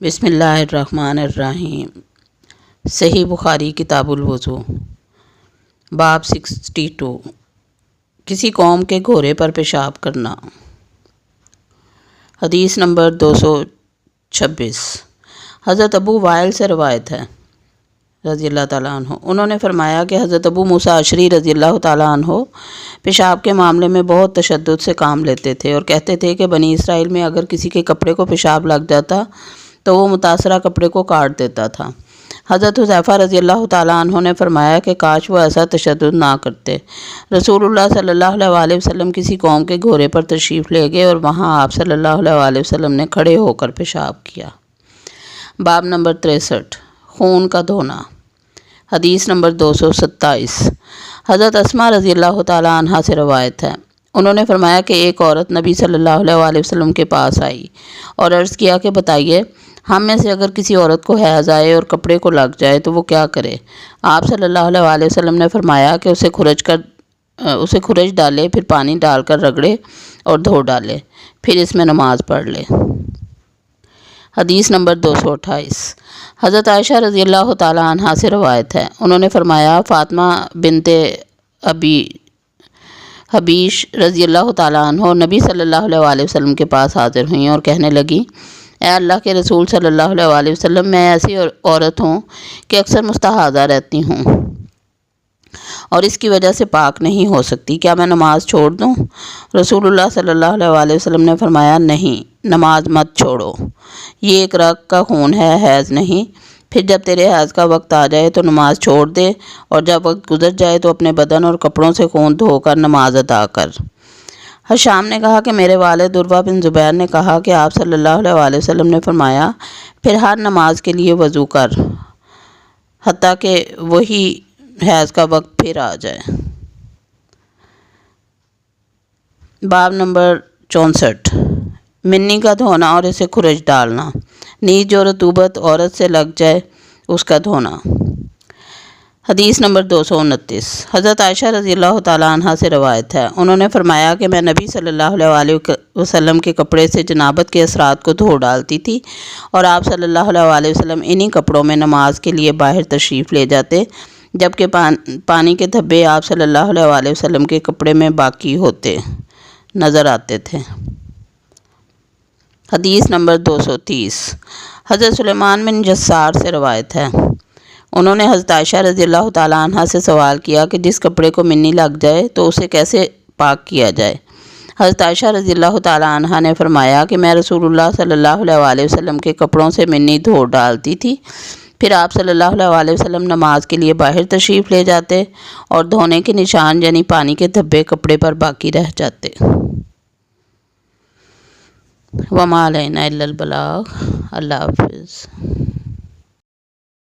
بسم اللہ الرحمن الرحیم۔ صحیح بخاری کتاب الوضو، باب 62، کسی قوم کے گھوڑے پر پیشاب کرنا۔ حدیث نمبر 226، حضرت ابو وائل سے روایت ہے رضی اللہ تعالیٰ عنہ، انہوں نے فرمایا کہ حضرت ابو موسیٰ اشعری رضی اللہ تعالیٰ عنہ پیشاب کے معاملے میں بہت تشدد سے کام لیتے تھے اور کہتے تھے کہ بنی اسرائیل میں اگر کسی کے کپڑے کو پیشاب لگ جاتا تو وہ متاثرہ کپڑے کو کاٹ دیتا تھا۔ حضرت حذیفہ رضی اللہ تعالیٰ عنہ نے فرمایا کہ کاش وہ ایسا تشدد نہ کرتے۔ رسول اللہ صلی اللہ علیہ وسلم کسی قوم کے گھوڑے پر تشریف لے گئے اور وہاں آپ صلی اللہ علیہ وسلم نے کھڑے ہو کر پیشاب کیا۔ باب نمبر 63، خون کا دھونا۔ حدیث نمبر 227، حضرت اسماء رضی اللہ تعالیٰ عنہ سے روایت ہے، انہوں نے فرمایا کہ ایک عورت نبی صلی اللہ علیہ وسلم کے پاس آئی اور عرض کیا کہ بتائیے، ہم میں سے اگر کسی عورت کو حیض آئے اور کپڑے کو لگ جائے تو وہ کیا کرے؟ آپ صلی اللہ علیہ وسلم نے فرمایا کہ اسے کھرچ ڈالے، پھر پانی ڈال کر رگڑے اور دھو ڈالے، پھر اس میں نماز پڑھ لے۔ حدیث نمبر 228، حضرت عائشہ رضی اللہ تعالیٰ عنہ سے روایت ہے، انہوں نے فرمایا فاطمہ بنت ابی حبیش رضی اللہ تعالیٰ عنہ نبی صلی اللہ علیہ وسلم کے پاس حاضر ہوئیں اور کہنے لگی، اے اللہ کے رسول صلی اللہ علیہ وسلم، میں ایسی عورت ہوں کہ اکثر مستحاضہ رہتی ہوں اور اس کی وجہ سے پاک نہیں ہو سکتی، کیا میں نماز چھوڑ دوں؟ رسول اللہ صلی اللہ علیہ وسلم نے فرمایا، نہیں، نماز مت چھوڑو، یہ ایک رگ کا خون ہے، حیض نہیں۔ پھر جب تیرے حیض کا وقت آ جائے تو نماز چھوڑ دے اور جب وقت گزر جائے تو اپنے بدن اور کپڑوں سے خون دھو کر نماز ادا کر۔ حشام نے کہا کہ میرے والد عروہ بن زبیر نے کہا کہ آپ صلی اللہ علیہ وسلم نے فرمایا، پھر ہر نماز کے لیے وضو کر حتیٰ کہ وہی حیض کا وقت پھر آ جائے۔ باب نمبر 64، منی کا دھونا اور اسے کھرچ ڈالنا، نیز جو رطوبت عورت سے لگ جائے اس کا دھونا۔ حدیث نمبر 229، حضرت عائشہ رضی اللہ تعالیٰ عنہ سے روایت ہے، انہوں نے فرمایا کہ میں نبی صلی اللہ علیہ وسلم کے کپڑے سے جنابت کے اثرات کو دھو ڈالتی تھی اور آپ صلی اللہ علیہ وسلم انہی کپڑوں میں نماز کے لیے باہر تشریف لے جاتے، جبکہ پانی کے دھبے آپ صلی اللہ علیہ وسلم کے کپڑے میں باقی ہوتے نظر آتے تھے۔ حدیث نمبر 230، حضرت سلیمان بن جسار سے روایت ہے، انہوں نے حضرت عائشہ رضی اللہ تعالیٰ عنہ سے سوال کیا کہ جس کپڑے کو منی لگ جائے تو اسے کیسے پاک کیا جائے؟ حضرت عائشہ رضی اللہ تعالیٰ عنہ نے فرمایا کہ میں رسول اللہ صلی اللہ علیہ وسلم کے کپڑوں سے منی دھو ڈالتی تھی، پھر آپ صلی اللہ علیہ وسلم نماز کے لیے باہر تشریف لے جاتے اور دھونے کے نشان یعنی پانی کے دھبے کپڑے پر باقی رہ جاتے۔ وما علینا الا البلاغ۔ اللہ حافظ۔